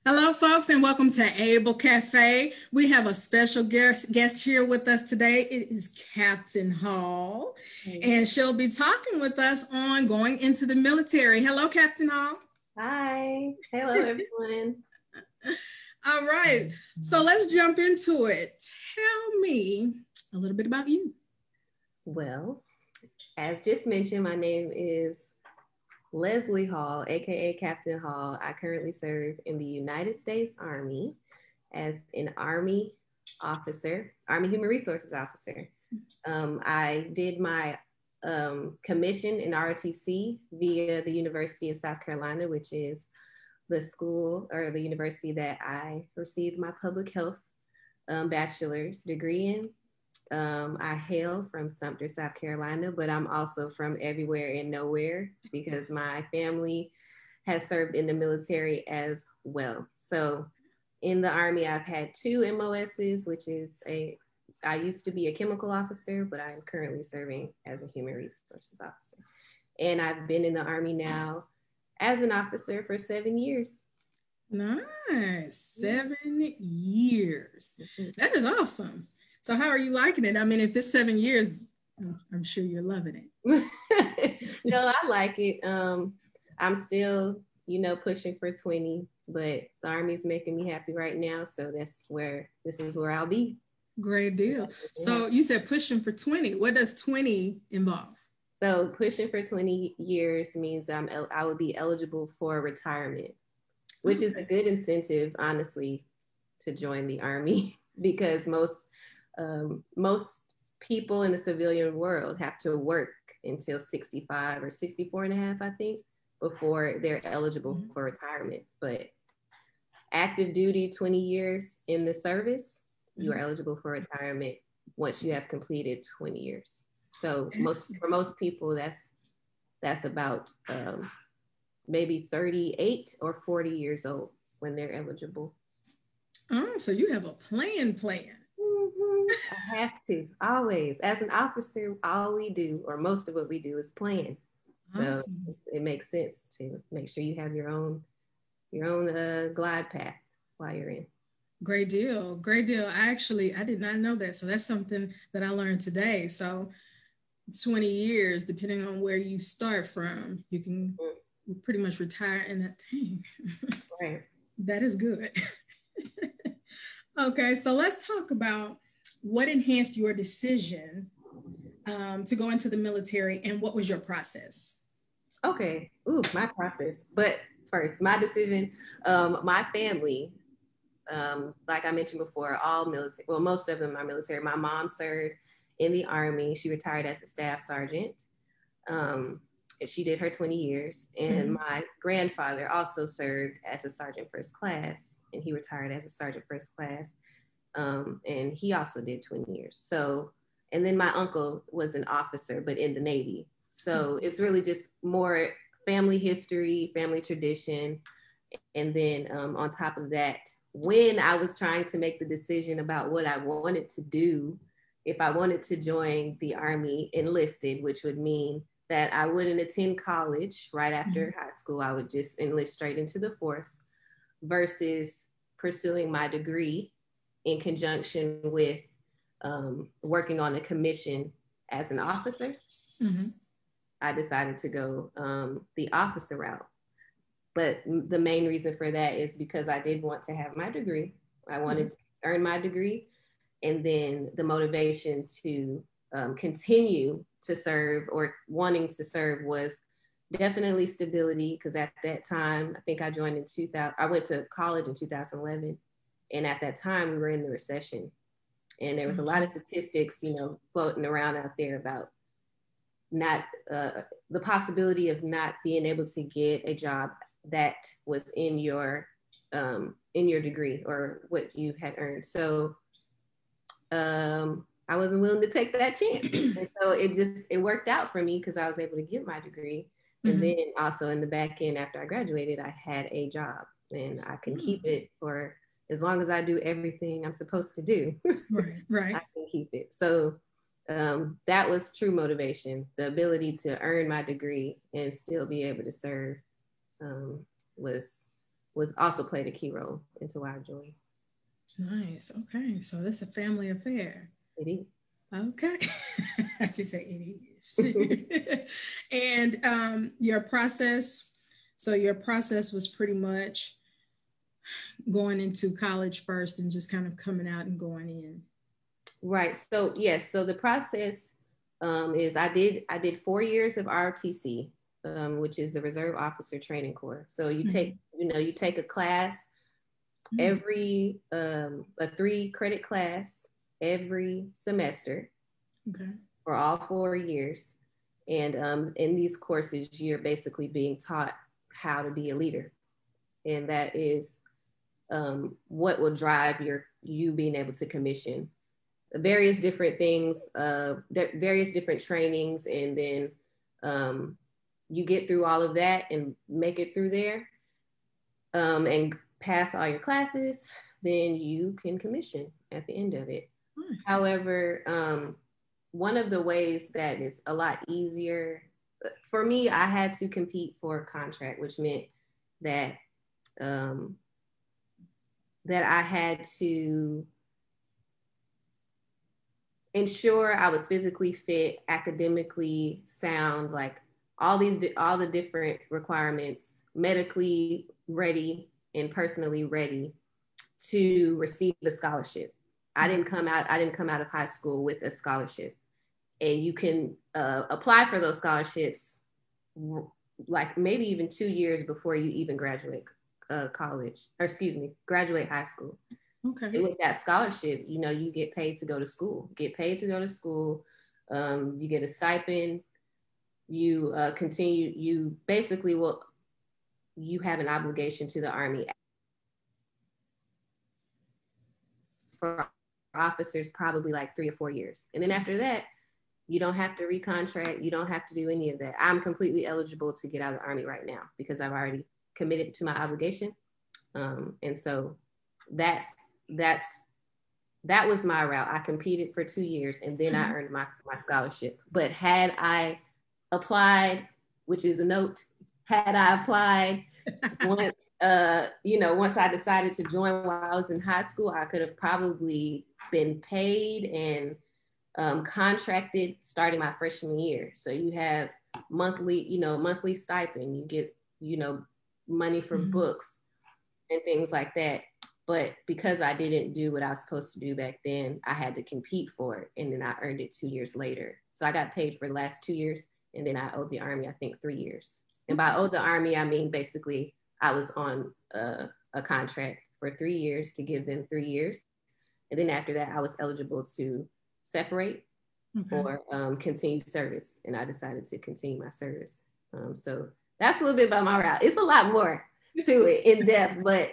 Hello, folks, and welcome to Able Cafe. We have a special guest here with us today. It is Captain Hall, and she'll be talking with us on going into the military. Hello, Captain Hall. Hi. Hello, everyone. All right, so let's jump into it. Tell me a little bit about you. Well, as just mentioned, my name is Leslie Hall, aka Captain Hall. I currently serve in the United States Army as an Army officer, Army Human Resources Officer. I did my commission in ROTC via the University of South Carolina, which is the school or the university that I received my public health bachelor's degree in. I hail from Sumter, South Carolina, but I'm also from everywhere and nowhere because my family has served in the military as well. So in the Army, I've had 2 MOSs, which is I used to be a chemical officer, but I'm currently serving as a human resources officer. And I've been in the Army now as an officer for 7 years. Nice. 7 years. That is awesome. So how are you liking it? I mean, if it's 7 years, I'm sure you're loving it. No, I like it. I'm still, pushing for 20, but the Army's making me happy right now. So this is where I'll be. Great deal. So you said pushing for 20. What does 20 involve? So pushing for 20 years means I would be eligible for retirement, which is a good incentive, honestly, to join the Army because most people in the civilian world have to work until 65 or 64 and a half, I think, before they're eligible for retirement. But active duty, 20 years in the service, you are eligible for retirement once you have completed 20 years. So for most people, that's about maybe 38 or 40 years old when they're eligible. Oh, so you have a plan. I have to, always. As an officer, all we do, or most of what we do, is plan. Awesome. So it makes sense to make sure you have your own glide path while you're in. Great deal. I did not know that. So that's something that I learned today. So 20 years, depending on where you start from, you can pretty much retire in that time. Right. That is good. Okay, so let's talk about what enhanced your decision to go into the military and what was your process? Okay. My process. But first, my decision, my family, like I mentioned before, all military, well, most of them are military. My mom served in the Army. She retired as a staff sergeant. She did her 20 years. And my grandfather also served as a sergeant first class, and he retired as a sergeant first class. And he also did 20 years. So, and then my uncle was an officer, but in the Navy. So it's really just more family history, family tradition. And then on top of that, when I was trying to make the decision about what I wanted to do, if I wanted to join the Army enlisted, which would mean that I wouldn't attend college right after high school, I would just enlist straight into the force versus pursuing my degree in conjunction with working on a commission as an officer. I decided to go the officer route. But the main reason for that is because I did want to have my degree. I wanted to earn my degree. And then the motivation to continue to serve or wanting to serve was definitely stability. Because at that time, I think I joined in 2000. I went to college in 2011. And at that time, we were in the recession. And there was a lot of statistics, floating around out there about not the possibility of not being able to get a job that was in your degree or what you had earned. So I wasn't willing to take that chance. And so it worked out for me because I was able to get my degree. And then also in the back end, after I graduated, I had a job and I can keep it for as long as I do everything I'm supposed to do. Right. I can keep it. So that was true motivation. The ability to earn my degree and still be able to serve was was also played a key role into why I joined. Nice. Okay. So this is a family affair. It is. Okay. You say it is. And your process, so your process was pretty much going into college first and just kind of coming out and going in. Right. So yes. So the process is I did 4 years of ROTC, which is the Reserve Officer Training Corps. So you take you take a class every a 3-credit class every semester. Okay. For all 4 years, and in these courses, you're basically being taught how to be a leader, and that is what will drive you being able to commission various different things, various different trainings, and then you get through all of that and make it through there, and pass all your classes, then you can commission at the end of it. Nice. However, one of the ways that is a lot easier for me, I had to compete for a contract, which meant that that I had to ensure I was physically fit, academically sound, like all the different requirements, medically ready and personally ready to receive a scholarship. I didn't come out of high school with a scholarship, and you can apply for those scholarships like maybe even 2 years before you even graduate graduate high school. Okay. And with that scholarship, you get paid to go to school. You get a stipend. You continue. You basically you have an obligation to the Army for officers, probably like 3 or 4 years. And then after that, you don't have to recontract. You don't have to do any of that. I'm completely eligible to get out of the Army right now because I've already committed to my obligation. And so that was my route. I competed for 2 years, and then I earned my scholarship. But had I applied, which is a note, had I applied once I decided to join while I was in high school, I could have probably been paid and contracted starting my freshman year. So you have monthly stipend, you get, money for books and things like that. But because I didn't do what I was supposed to do back then, I had to compete for it. And then I earned it 2 years later. So I got paid for the last 2 years. And then I owed the Army, I think, 3 years. And by owed the Army, I mean, basically, I was on a contract for 3 years to give them 3 years. And then after that, I was eligible to separate or continue service. And I decided to continue my service. So that's a little bit about my route. It's a lot more to it in depth, but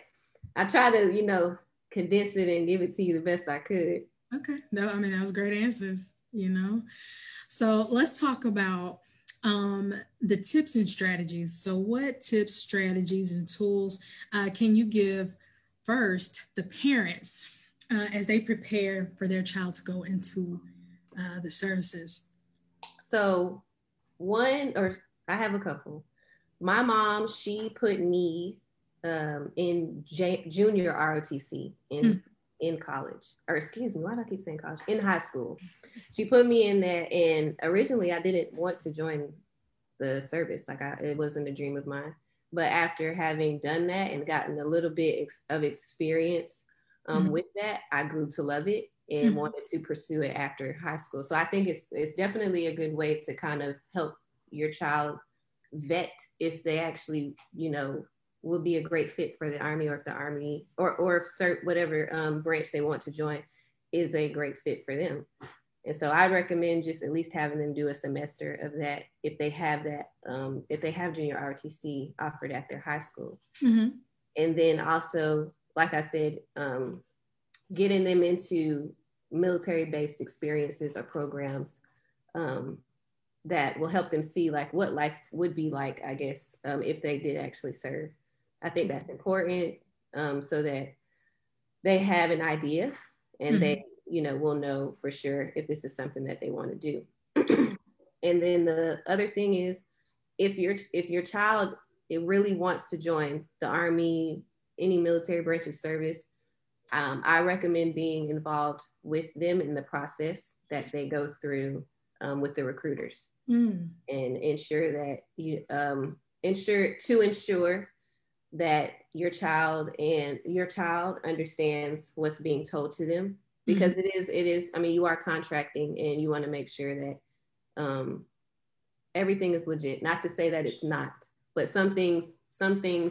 I try to, condense it and give it to you the best I could. Okay. No, I mean, that was great answers, So let's talk about the tips and strategies. So what tips, strategies, and tools can you give first the parents as they prepare for their child to go into the services? So I have a couple. My mom, she put me in junior ROTC in college, or excuse me, why do I keep saying college? In high school. She put me in there, and originally I didn't want to join the service. It wasn't a dream of mine. But after having done that and gotten a little bit of experience with that, I grew to love it and wanted to pursue it after high school. So I think it's definitely a good way to kind of help your child vet if they actually, will be a great fit for the Army, or if the Army or if whatever branch they want to join is a great fit for them. And so I recommend just at least having them do a semester of that if they have that, if they have junior ROTC offered at their high school. And then also, like I said, getting them into military-based experiences or programs that will help them see like what life would be like, I guess, if they did actually serve. I think that's important so that they have an idea and they, will know for sure if this is something that they want to do. And then the other thing is, if your child, it really wants to join the Army, any military branch of service, I recommend being involved with them in the process that they go through with the recruiters, and ensure that you ensure that your child understands what's being told to them, because it is, I mean, you are contracting and you want to make sure that everything is legit. Not to say that it's not, but some things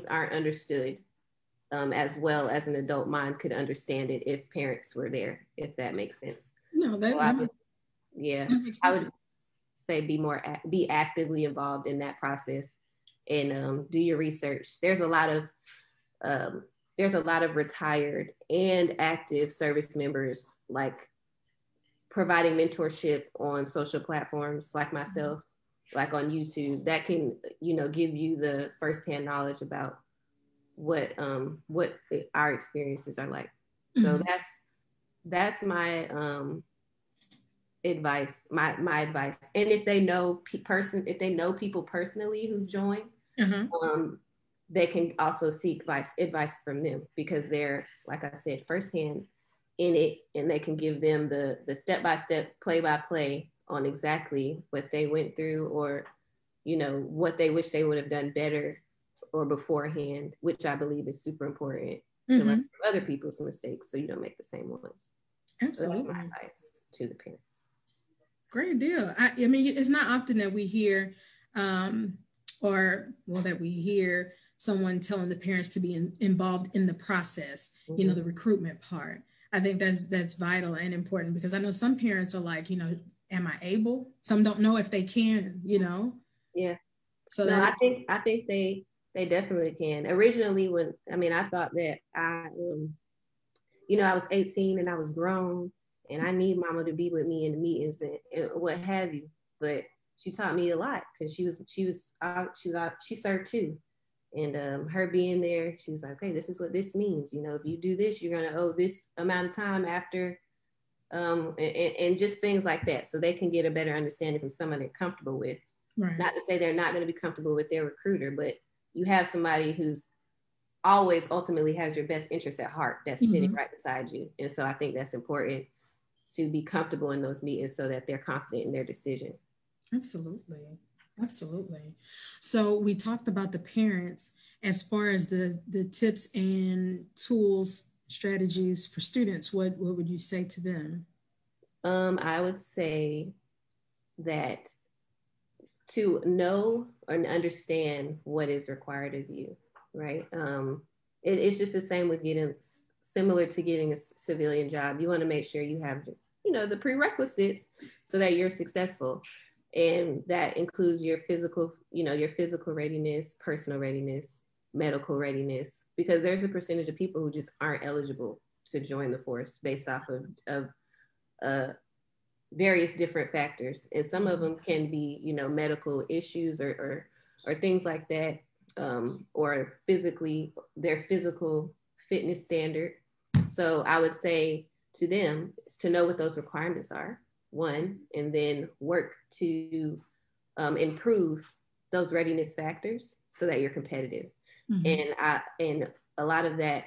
aren't understood as well as an adult mind could understand it if parents were there, if that makes sense. No, that, so I would say be actively involved in that process, and do your research. There's a lot of retired and active service members, like providing mentorship on social platforms like myself, like on YouTube, that can, give you the firsthand knowledge about what our experiences are like. So that's my advice, my advice. And if they know people personally who've joined, they can also seek advice from them, because they're, like I said, firsthand in it, and they can give them the step-by-step, play-by-play on exactly what they went through, or what they wish they would have done better or beforehand, which I believe is super important to learn from other people's mistakes so you don't make the same ones. Absolutely. So that's my advice to the parents. Great deal. I mean, it's not often that we hear that we hear someone telling the parents to be involved in the process, the recruitment part. I think that's vital and important, because I know some parents are like, am I able? Some don't know if they can, Yeah. So no, I think they definitely can. Originally, I thought that I was 18 and I was grown and I need mama to be with me in the meetings and what have you. But she taught me a lot, because she served too. And her being there, she was like, okay, this is what this means. If you do this, you're going to owe this amount of time after, and just things like that. So they can get a better understanding from someone they're comfortable with. Right. Not to say they're not going to be comfortable with their recruiter, but you have somebody who's always ultimately has your best interest at heart, that's sitting right beside you. And so I think that's important, to be comfortable in those meetings so that they're confident in their decision. Absolutely. So we talked about the parents. As far as the tips and tools, strategies for students, what would you say to them? I would say that to know and understand what is required of you, right? It's just the same with similar to getting a civilian job. You want to make sure you have, the prerequisites so that you're successful. And that includes your physical readiness, personal readiness, medical readiness, because there's a percentage of people who just aren't eligible to join the force based off of various different factors. And some of them can be, medical issues or things like that, or their physical fitness standard. So I would say to them is to know what those requirements are, one, and then work to improve those readiness factors so that you're competitive. And a lot of that,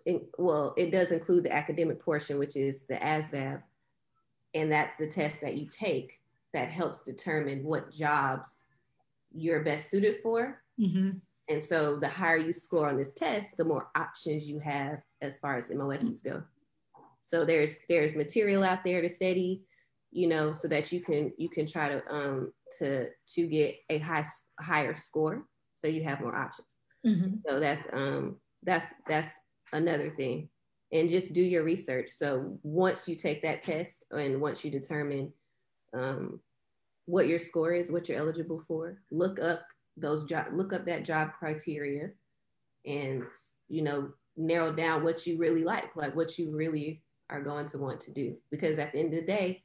it does include the academic portion, which is the ASVAB, and that's the test that you take that helps determine what jobs you're best suited for. And so the higher you score on this test, the more options you have as far as MOSs go. So there's material out there to study, so that you can try to get a higher score, so you have more options. So that's another thing. And just do your research. So once you take that test and once you determine what your score is, what you're eligible for, look up that job criteria, and narrow down what you really like what you really are going to want to do. Because at the end of the day,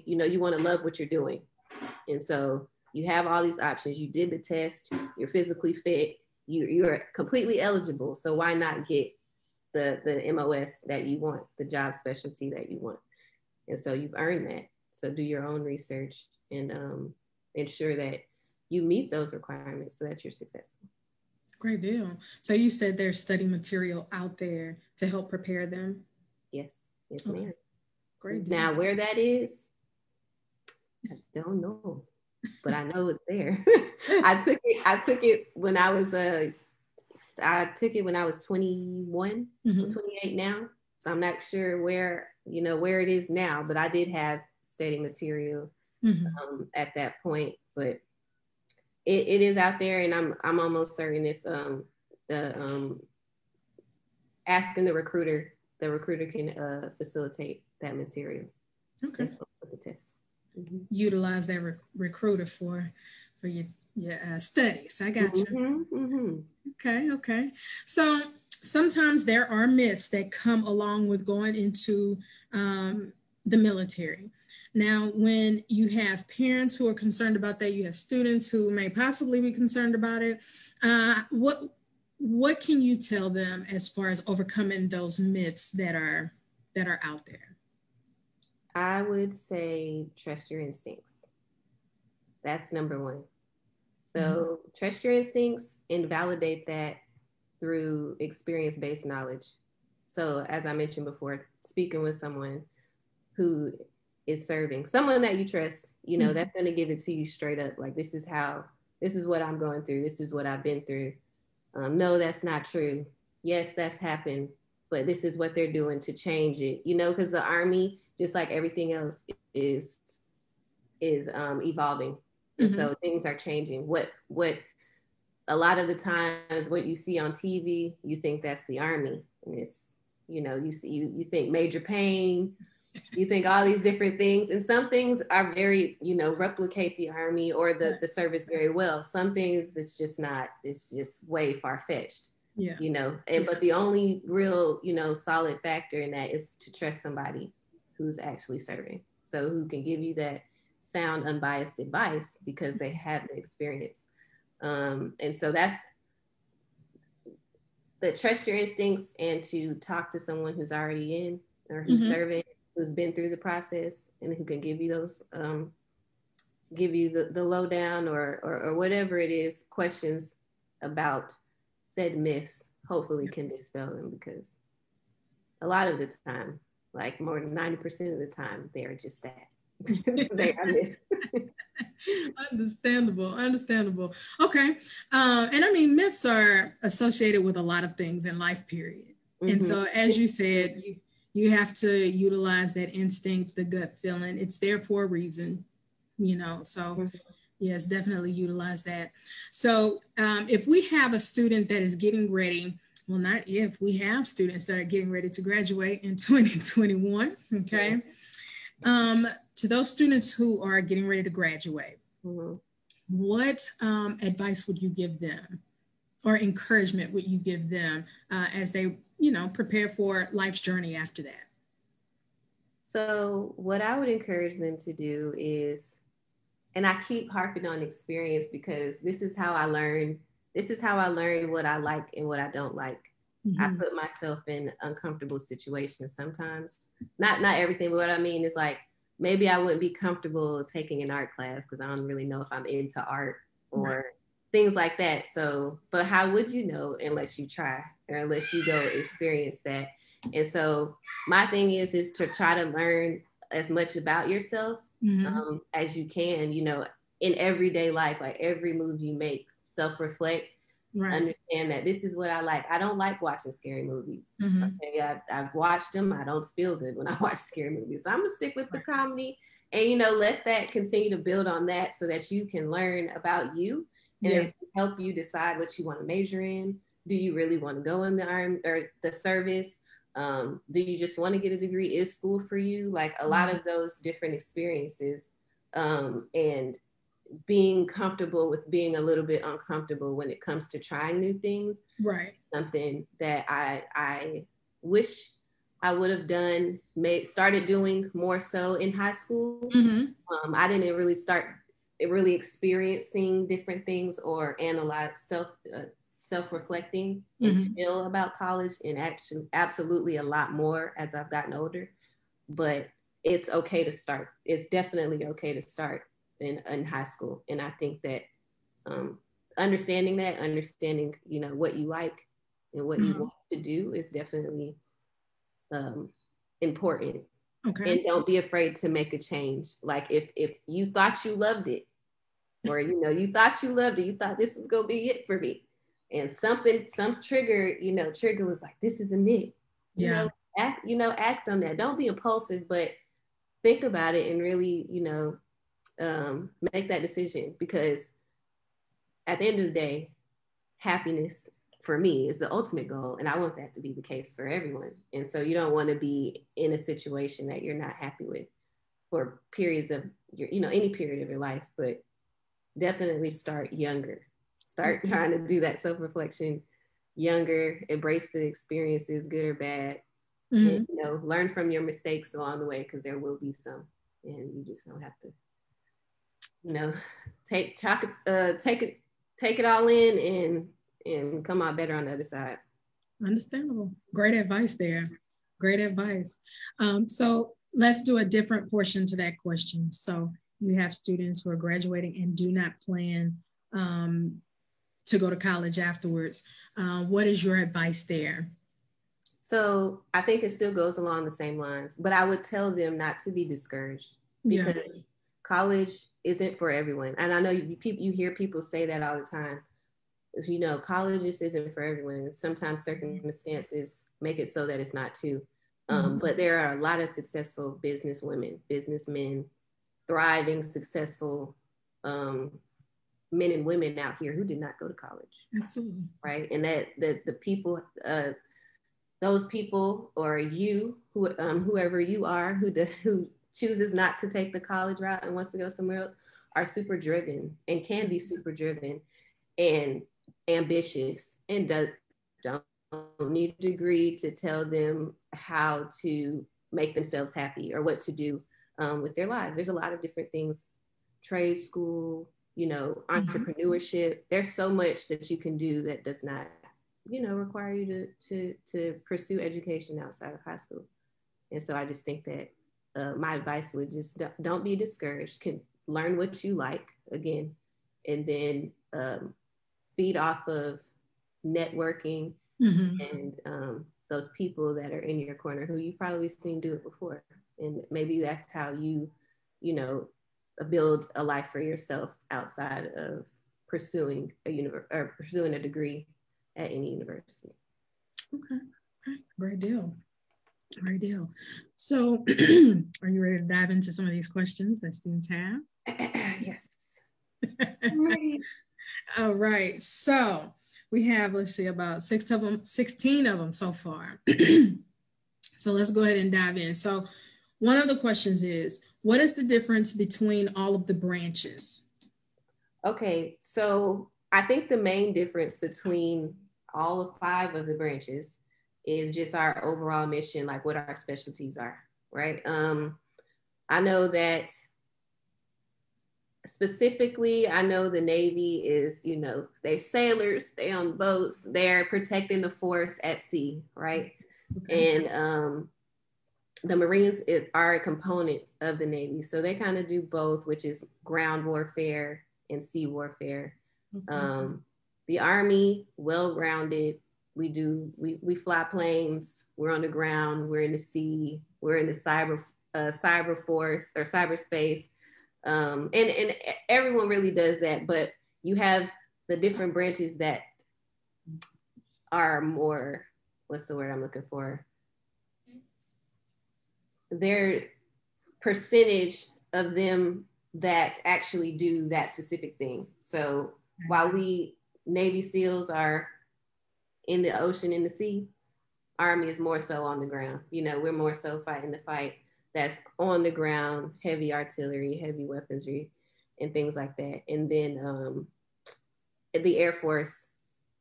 you want to love what you're doing. And so you have all these options. You did the test, you're physically fit, you're completely eligible. So why not get the MOS that you want, the job specialty that you want? And so you've earned that. So do your own research and ensure that you meet those requirements so that you're successful. Great deal. So you said there's study material out there to help prepare them? Yes. Yes, okay. ma'am. Great deal. Now, where that is, I don't know, but I know it's there. I took it when I was 21. Mm-hmm. I'm 28 now. So I'm not sure where it is now, but I did have study material at that point. But it is out there, and I'm almost certain if asking the recruiter can facilitate that material. Okay. For the test. Mm-hmm. Utilize that recruiter for your studies. I got you. Mm-hmm, mm-hmm. Okay. So sometimes there are myths that come along with going into the military. Now, when you have parents who are concerned about that, you have students who may possibly be concerned about it. What can you tell them as far as overcoming those myths that are out there? I would say trust your instincts. That's number one. So trust your instincts and validate that through experience-based knowledge. So as I mentioned before, speaking with someone who is serving, someone that you trust, that's going to give it to you straight up. Like, this is what I'm going through. This is what I've been through. No, that's not true. Yes, that's happened, but this is what they're doing to change it, because the Army, just like everything else, is evolving. And so things are changing. What a lot of the times what you see on TV, you think that's the Army. And it's, you think Major Payne, you think all these different things. And some things are very, replicate the Army or the service very well. Some things it's just way far-fetched. Yeah. But the only real, solid factor in that is to trust somebody who's actually serving. So who can give you that sound, unbiased advice because they have the experience. And so that's the trust your instincts and to talk to someone who's already in or who's serving, who's been through the process, and who can give you those, give you the lowdown or whatever it is, questions about said myths, hopefully can dispel them, because a lot of the time, like more than 90% of the time, they are just that. They are myths. Understandable. Okay. And I mean, myths are associated with a lot of things in life, period. And so, as you said, you have to utilize that instinct, the gut feeling. It's there for a reason, so yes, definitely utilize that. So if we have a student that is getting ready, well, not if, we have students that are getting ready to graduate in 2021, okay? To those students who are getting ready to graduate, what advice would you give them, or encouragement would you give them as they, prepare for life's journey after that? So what I would encourage them to do is, and I keep harping on experience because this is how I learn what I like and what I don't like. I put myself in uncomfortable situations sometimes. Not everything, but what I mean is, like, maybe I wouldn't be comfortable taking an art class because I don't really know if I'm into art or things like that. So, but how would you know unless you try or unless you go experience that? And so my thing is to try to learn as much about yourself as you can, in everyday life, like every move you make, self-reflect, understand that this is what I like. I don't like watching scary movies. Okay, I've watched them. I don't feel good when I watch scary movies. So I'm gonna stick with the comedy and, let that continue to build on that so that you can learn about you and it can help you decide what you want to major in. Do you really want to go in the army or the service? Do you just want to get a degree? Is school for you? Like a lot of those different experiences, and being comfortable with being a little bit uncomfortable when it comes to trying new things. Something that I wish I would have done, started doing more so in high school. I didn't really start experiencing different things or analyze self-reflecting until about college, and actually absolutely a lot more as I've gotten older. But it's okay to start. It's definitely okay to start in high school. And I think that understanding, you know, what you like and what you want to do is definitely important. Okay. And don't be afraid to make a change. Like if you thought you loved it, or you know, you thought you loved it, you thought this was gonna be it for me, and some trigger was like, this isn't it. Act on that. Don't be impulsive, but think about it and really, make that decision, because at the end of the day, happiness for me is the ultimate goal, and I want that to be the case for everyone. And so you don't want to be in a situation that you're not happy with for periods of your, any period of your life. But definitely start younger. Start trying to do that self-reflection younger, embrace the experiences, good or bad, and learn from your mistakes along the way, because there will be some, and you just don't have to, take it all in and come out better on the other side. Understandable. Great advice there. Great advice. So let's do a different portion to that question. So you have students who are graduating and do not plan to go to college afterwards. What is your advice there? So I think it still goes along the same lines, but I would tell them not to be discouraged, because college isn't for everyone. And I know you hear people say that all the time. College just isn't for everyone. Sometimes circumstances make it so that it's not too. But there are a lot of successful business women, businessmen, thriving, successful men and women out here who did not go to college. Absolutely. Right. And that the people, those people, or you, whoever you are, who chooses not to take the college route and wants to go somewhere else, are super driven and can be super driven and ambitious, and don't need a degree to tell them how to make themselves happy or what to do with their lives. There's a lot of different things, trade school, entrepreneurship. There's so much that you can do that does not, require you to pursue education outside of high school. And so I just think that my advice would just don't be discouraged. Can learn what you like again, and then feed off of networking and those people that are in your corner who you've probably seen do it before. And maybe that's how you build a life for yourself outside of pursuing a degree at any university. Okay. Great deal. Great deal. So are you ready to dive into some of these questions that students have? Yes. All right. So we have, let's see, about 16 of them so far. So let's go ahead and dive in. So one of the questions is, what is the difference between all of the branches? Okay, so I think the main difference between all of 5 of the branches is just our overall mission, like what our specialties are, right? I know that specifically, I know the Navy is, they're sailors, they're on boats, they're protecting the force at sea, right? Okay. And the Marines are a component of the Navy. So they kind of do both, which is ground warfare and sea warfare. Okay. The Army, well-rounded. We fly planes, we're on the ground, we're in the sea, we're in the cyber force or cyberspace. And everyone really does that, but you have the different branches that are more, what's the word I'm looking for? Their percentage of them that actually do that specific thing. So while we Navy SEALs are in the ocean, in the sea, Army is more so on the ground. We're more so fighting the fight that's on the ground, heavy artillery, heavy weaponry, and things like that. And then the Air Force,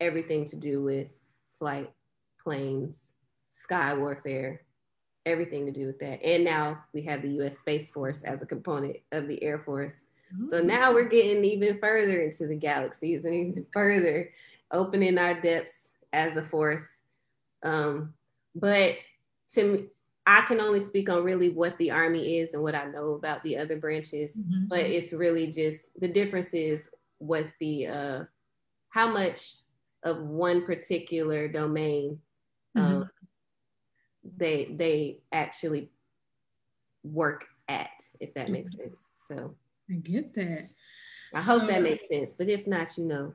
everything to do with flight, planes, sky warfare, everything to do with that. And now we have the U.S. Space Force as a component of the Air Force. Mm-hmm. So now we're getting even further into the galaxies and even further opening our depths as a force. But to me, I can only speak on really what the Army is and what I know about the other branches, but it's really just the difference is what the how much of one particular domain they actually work at, if that makes sense. So I get that. I hope that makes sense, but if not, you know.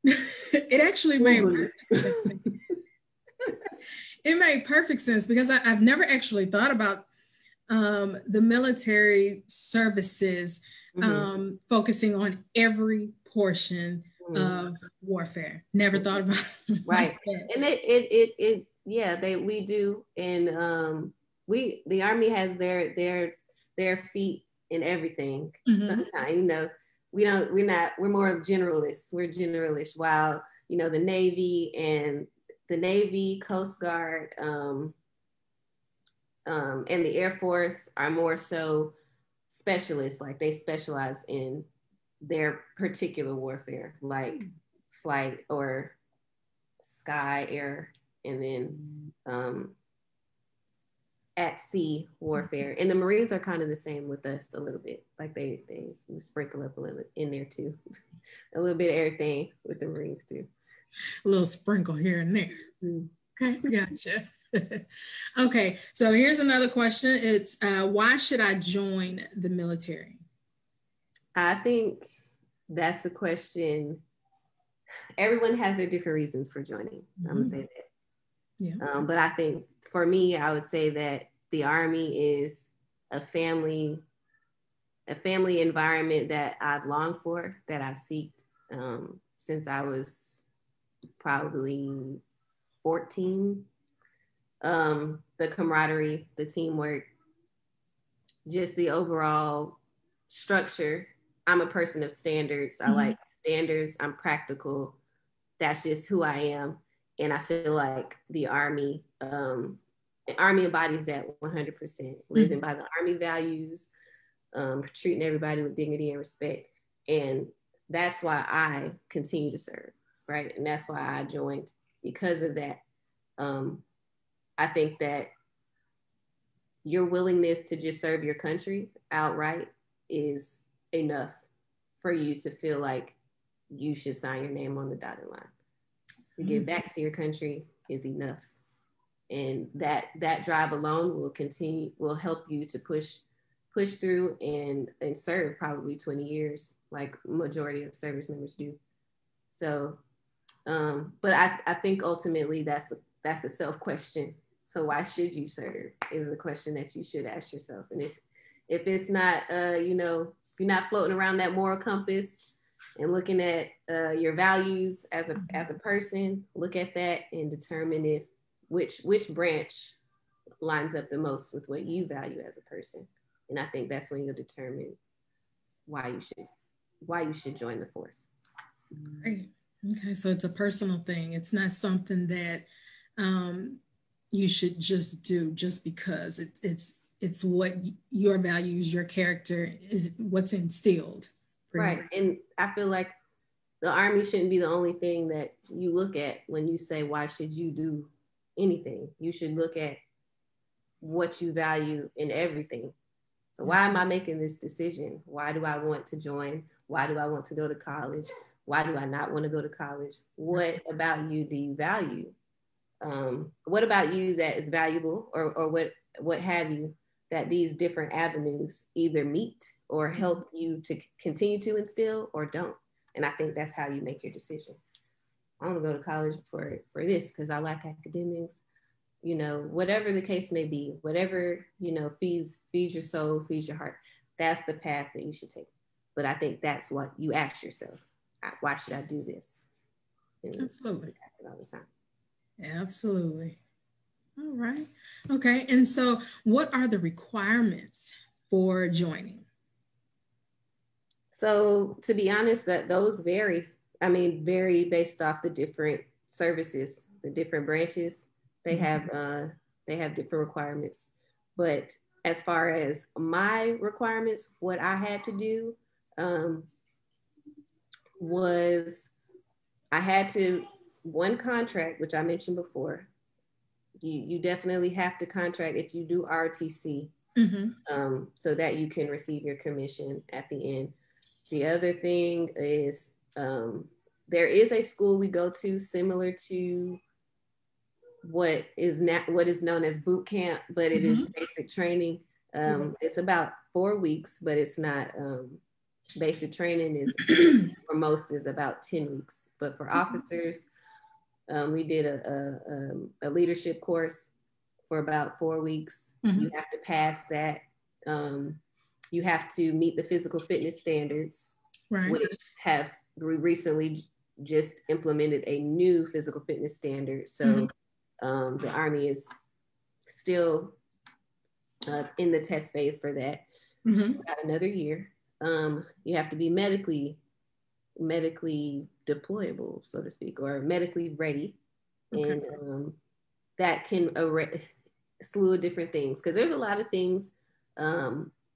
It actually made perfect sense. It made perfect sense because I've never actually thought about the military services focusing on every portion of warfare. Never thought about it. Right. Like and we do. And the Army has their feet in everything. Sometimes, you know, we're more of generalists. We're generalists, while, you know, the Navy, Coast Guard, and the Air Force are more so specialists. Like, they specialize in their particular warfare, like flight or sky, air, and then at sea warfare. And the Marines are kind of the same with us a little bit. Like, they sprinkle up a little in there too. A little bit of everything with the Marines too. A little sprinkle here and there. Okay, gotcha. Okay, so here's another question. It's why should I join the military? I think that's a question. Everyone has their different reasons for joining. I'm gonna say that. Yeah. But I think for me, I would say that the Army is a family environment that I've longed for, that I've sought since I was probably 14. The camaraderie, the teamwork, just the overall structure. I'm a person of standards. I like standards. I'm practical. That's just who I am. And I feel like the Army embodies that 100%. Living by the Army values, treating everybody with dignity and respect. And that's why I continue to serve, right? And that's why I joined, because of that. I think that your willingness to just serve your country outright is enough for you to feel like you should sign your name on the dotted line. To give back to your country is enough. And that drive alone will help you to push through and serve probably 20 years, like majority of service members do. So, but I think ultimately that's a self question. So why should you serve is a question that you should ask yourself. And if it's not, you know, if you're not floating around that moral compass and looking at your values as a person, look at that and determine which branch lines up the most with what you value as a person. And I think that's when you'll determine why you should join the force. Great. Okay, so it's a personal thing. It's not something that you should just do just because it's what your values, your character is, what's instilled. Right. And I feel like the Army shouldn't be the only thing that you look at when you say, why should you do anything? You should look at what you value in everything. So why am I making this decision? Why do I want to join? Why do I want to go to college? Why do I not want to go to college? What about you do you value? What about you that is valuable, or what have you, that these different avenues either meet or help you to continue to instill or don't? And I think that's how you make your decision. I want to go to college for this because I like academics, you know, whatever the case may be, whatever, you know, feeds your soul, feeds your heart. That's the path that you should take. But I think that's what you ask yourself. Why should I do this? And absolutely. Ask it all the time. Absolutely. All right. Okay. And so what are the requirements for joining? So to be honest, that those vary. I mean, vary based off the different services, the different branches. They have different requirements. But as far as my requirements, what I had to do was I had to, one contract, which I mentioned before, you definitely have to contract if you do RTC, so that you can receive your commission at the end. The other thing is There is a school we go to similar to what is known as boot camp, but it is basic training. It's about 4 weeks, but it's not. Basic training is for most is about 10 weeks, but for officers, we did a leadership course for about 4 weeks. You have to pass that. You have to meet the physical fitness standards, which we recently just implemented a new physical fitness standard. So the Army is still in the test phase for that. About another year. You have to be medically deployable, so to speak, or medically ready. And that can slew of different things, because there's a lot of things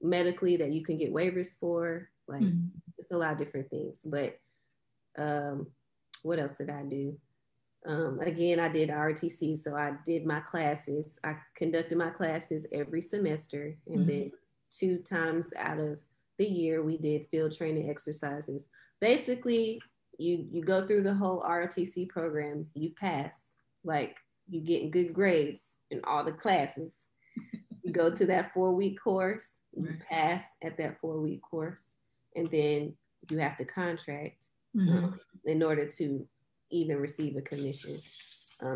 medically that you can get waivers for, like it's a lot of different things. But what else did I do? Again, I did ROTC, so I did my classes. I conducted my classes every semester, and then 2 times out of the year we did field training exercises. Basically, you go through the whole ROTC program, you pass, like you getting good grades in all the classes. You go to that 4-week course, you pass at that 4-week course, and then you have to contract in order to even receive a commission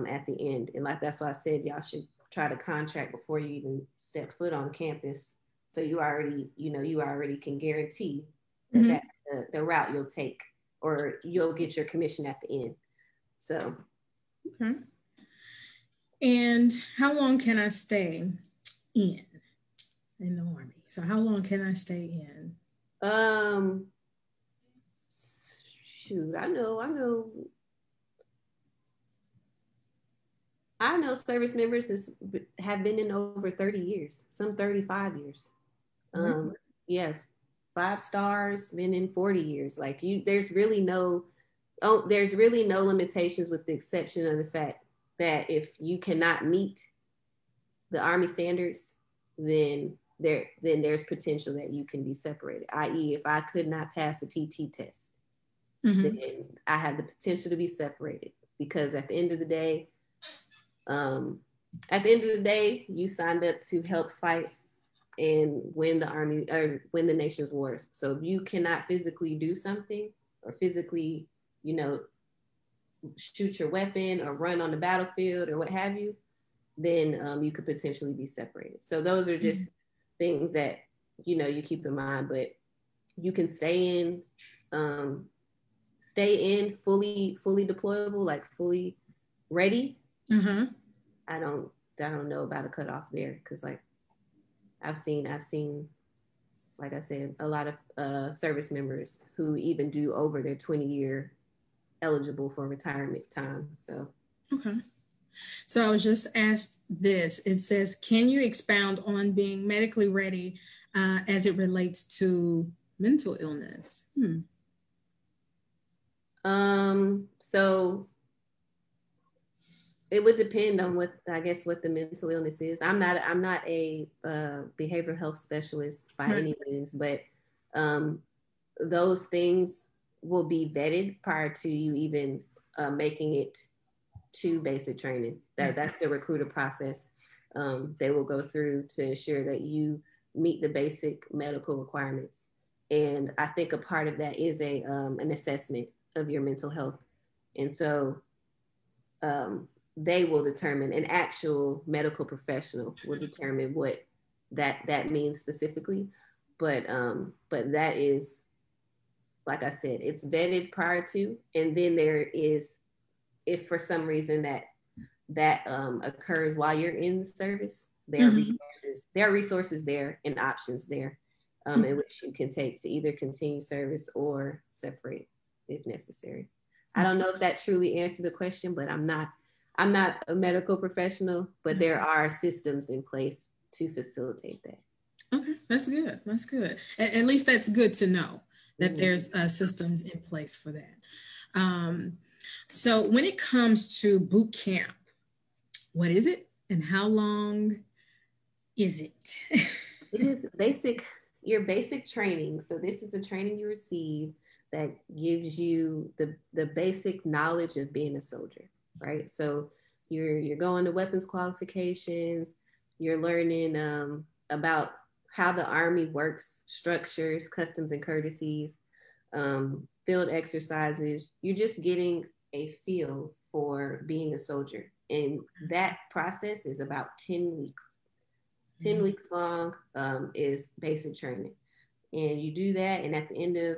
at the end. And like that's why I said y'all should try to contract before you even step foot on campus, so you already can guarantee that that's the route you'll take, or you'll get your commission at the end. So and how long can I stay in the Army? So how long can I stay in? Shoot, I know service members have been in over 30 years, some 35 years. Yeah, 5 stars, been in 40 years. Like there's really no limitations, with the exception of the fact that if you cannot meet the Army standards, then there's potential that you can be separated. I.e., if I could not pass a PT test, then I have the potential to be separated, because at the end of the day, you signed up to help fight and win the Army, or win the nation's wars. So if you cannot physically do something, or physically, shoot your weapon or run on the battlefield or what have you, then you could potentially be separated. So those are just things that, you keep in mind. But you can stay in fully deployable, like fully ready. I don't know about a cutoff there, because like I've seen, like I said, a lot of service members who even do over their 20-year eligible for retirement time. So so I was just asked this. It says, can you expound on being medically ready as it relates to mental illness? So it would depend on what the mental illness is. I'm not a behavioral health specialist by any means, but those things will be vetted prior to you even making it to basic training. That's the recruiter process. They will go through to ensure that you meet the basic medical requirements. And I think a part of that is an assessment of your mental health. And so they will determine, an actual medical professional will determine what that means specifically. But that is, like I said, it's vetted prior to, and then there is, if for some reason that occurs while you're in the service, there are resources there and options there in which you can take to either continue service or separate if necessary. I don't know if that truly answered the question, but I'm not a medical professional, but there are systems in place to facilitate that. Okay, that's good. That's good. At least that's good to know that there's systems in place for that. So when it comes to boot camp, what is it and how long is it? It is your basic training. So this is the training you receive that gives you the basic knowledge of being a soldier, right? So you're going to weapons qualifications, you're learning about how the Army works, structures, customs and courtesies, field exercises. You're just getting a feel for being a soldier. And that process is about 10 weeks. 10 weeks long is basic training. And you do that, and at the end of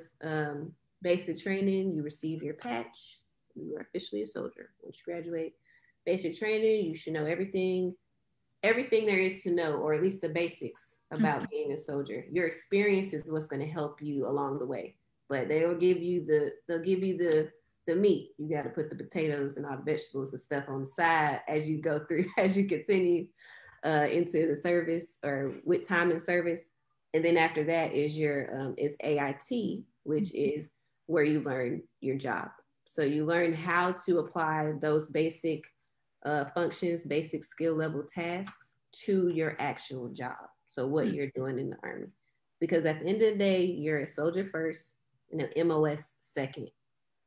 basic training, you receive your patch. You are officially a soldier. Once you graduate basic training, you should know everything there is to know, or at least the basics about being a soldier. Your experience is what's going to help you along the way. But they'll give you the meat. You got to put the potatoes and all the vegetables and stuff on the side as you go through, as you continue into the service or with time in service. And then after that is your is AIT, which is where you learn your job. So you learn how to apply those basic functions, basic skill level tasks to your actual job. So what you're doing in the Army. Because at the end of the day, you're a soldier first and an MOS second.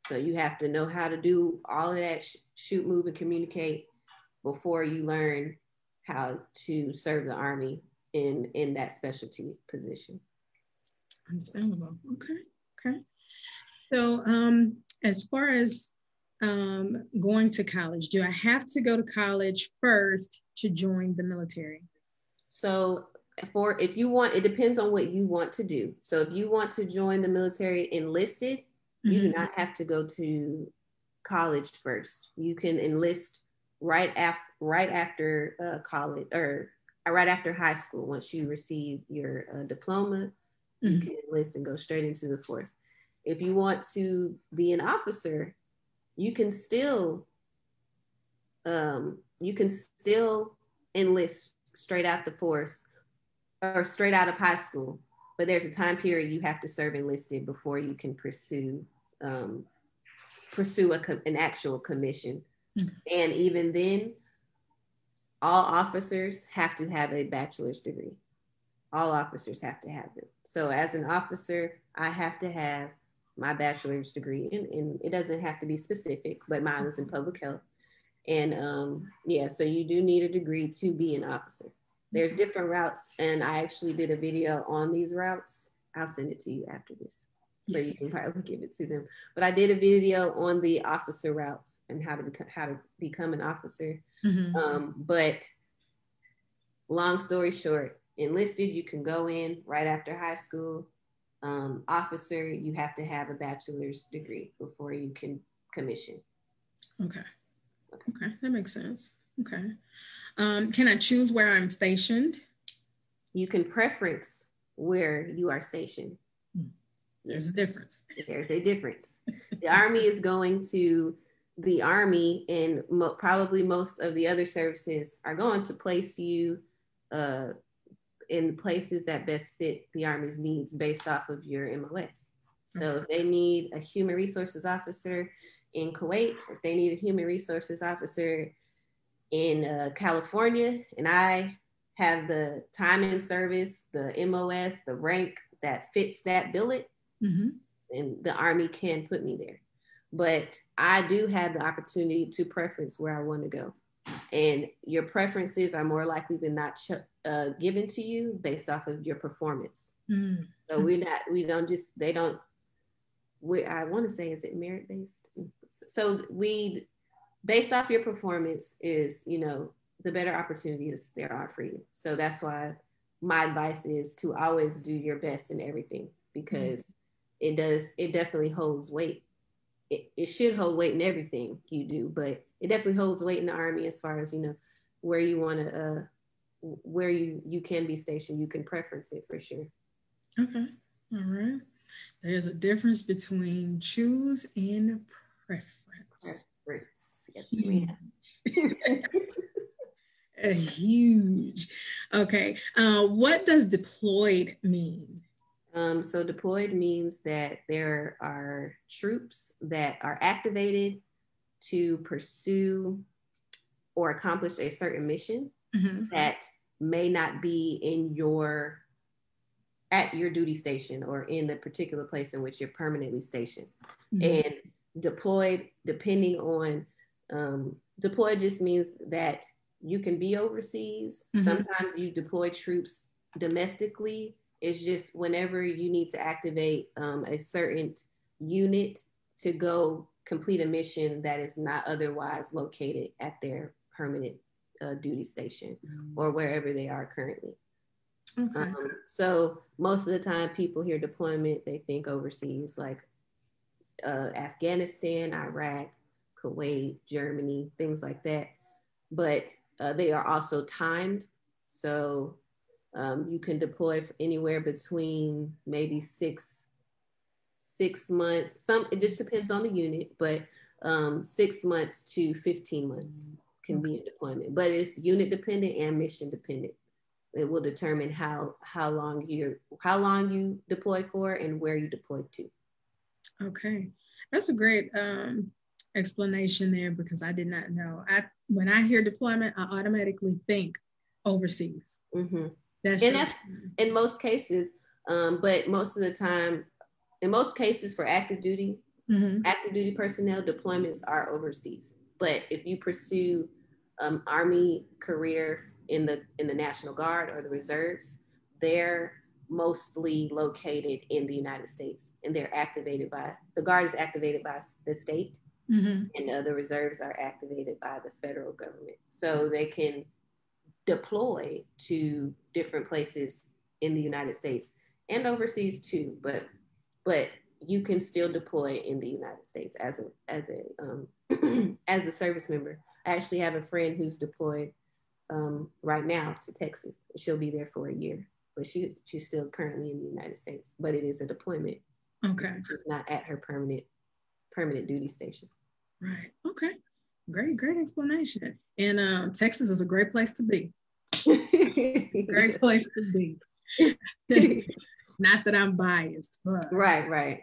So you have to know how to do all of that, shoot, move, and communicate before you learn how to serve the Army in that specialty position. Understandable. Okay. So as far as going to college, do I have to go to college first to join the military? So if you want, it depends on what you want to do. So if you want to join the military enlisted, you do not have to go to college first. You can enlist right after college, or right after high school. Once you receive your diploma, you can enlist and go straight into the force. If you want to be an officer, you can still enlist straight out the force or straight out of high school. But there's a time period you have to serve enlisted before you can pursue an actual commission. And even then, all officers have to have a bachelor's degree. All officers have to have them. So as an officer, I have to have my bachelor's degree, and it doesn't have to be specific, but mine was in public health. And so you do need a degree to be an officer. There's different routes, and I actually did a video on these routes. I'll send it to you after this, so you can probably give it to them. But I did a video on the officer routes and how to become an officer. But long story short, enlisted, you can go in right after high school. Officer, you have to have a bachelor's degree before you can commission. Okay, that makes sense. Okay. Can I choose where I'm stationed? You can preference where you are stationed. There's a difference. There's a difference. The Army is going to, the Army and probably most of the other services are going to place you in places that best fit the Army's needs based off of your MOS. So if they need a human resources officer in Kuwait, if they need a human resources officer in California, and I have the time in service, the MOS, the rank that fits that billet, and the Army can put me there. But I do have the opportunity to preference where I want to go. And your preferences are more likely than not given to you based off of your performance. So I want to say, is it merit based? So based off your performance is, the better opportunities there are for you. So that's why my advice is to always do your best in everything, because it definitely holds weight. It should hold weight in everything you do, but it definitely holds weight in the Army as far as, where you want to, where you can be stationed. You can preference it for sure. Okay. All right. There's a difference between choose and preference. Yes, ma'am. Huge. Okay. What does deployed mean? So deployed means that there are troops that are activated to pursue or accomplish a certain mission that may not be in your at your duty station or in the particular place in which you're permanently stationed. Mm-hmm. And deployed, depending on, deployed just means that you can be overseas. Mm-hmm. Sometimes you deploy troops domestically. It's just whenever you need to activate a certain unit to go complete a mission that is not otherwise located at their permanent duty station or wherever they are currently. Okay. So most of the time people hear deployment, they think overseas, like Afghanistan, Iraq, Kuwait, Germany, things like that. But they are also timed. So you can deploy for anywhere between maybe six months. It just depends on the unit, but 6 months to 15 months can be a deployment. But it's unit dependent and mission dependent. It will determine how long you deploy for and where you deploy to. Okay, that's a great explanation there, because I did not know. When I hear deployment, I automatically think overseas. Mm-hmm. That's in most cases, but most of the time, in most cases for active duty personnel, deployments are overseas. But if you pursue Army career in the National Guard or the reserves, they're mostly located in the United States, and they're activated by the Guard is activated by the state, and the reserves are activated by the federal government. So they can deploy to different places in the United States and overseas too, but you can still deploy in the United States as a service member. I actually have a friend who's deployed right now to Texas. She'll be there for a year, but she's still currently in the United States. But it is a deployment. Okay. She's not at her permanent duty station. Right. Okay. Great explanation. And Texas is a great place to be. Great place to be. Not that I'm biased, but right.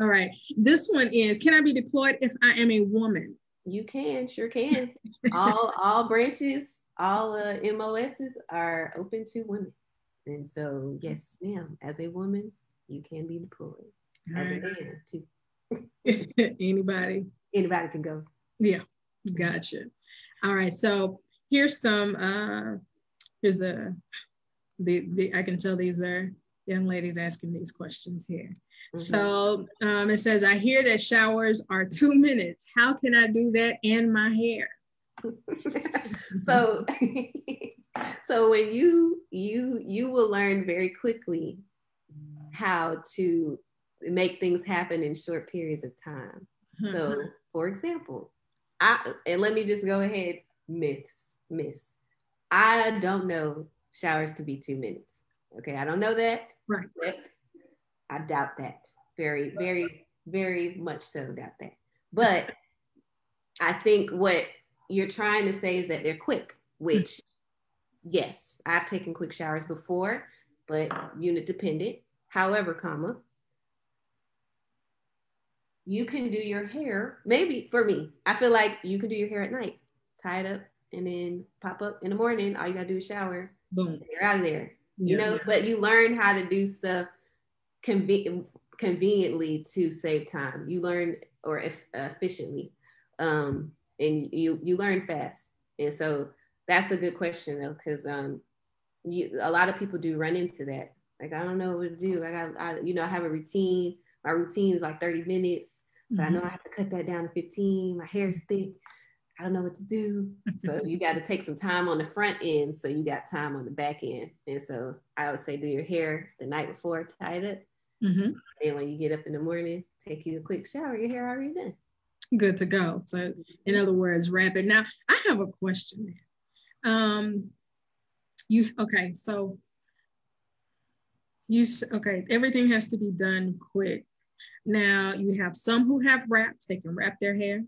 All right. This one is: can I be deployed if I am a woman? You can, sure can. all branches, all MOSs are open to women, and so yes, ma'am. As a woman, you can be deployed. As a man too. Anybody can go. Yeah, gotcha. All right. So here's some. Here's I can tell these are young ladies asking these questions here. Mm-hmm. So it says, I hear that showers are 2 minutes. How can I do that in my hair? So when you will learn very quickly how to make things happen in short periods of time. Mm-hmm. So for example, and let me just go ahead, myths. I don't know showers to be 2 minutes. Okay, I don't know that. Right. But I doubt that. Very, very, very much so doubt that. But I think what you're trying to say is that they're quick, which, yes, I've taken quick showers before, but unit dependent. However, you can do your hair, maybe for me, I feel like you can do your hair at night, tie it up, and then pop up in the morning. All you gotta do is shower. Boom. You're out of there. You know, but you learn how to do stuff conveniently to save time. You learn efficiently, and you learn fast. And so that's a good question though, because a lot of people do run into that. Like, I don't know what to do. I have a routine. My routine is like 30 minutes, but I know I have to cut that down to 15. My hair is thick. I don't know what to do. So you got to take some time on the front end, so you got time on the back end. And so I would say do your hair the night before, tie it up. Mm-hmm. And when you get up in the morning, take you a quick shower, your hair already done. Good to go. So in other words, wrap it. Now, I have a question. Everything has to be done quick. Now, you have some who have wraps, they can wrap their hair.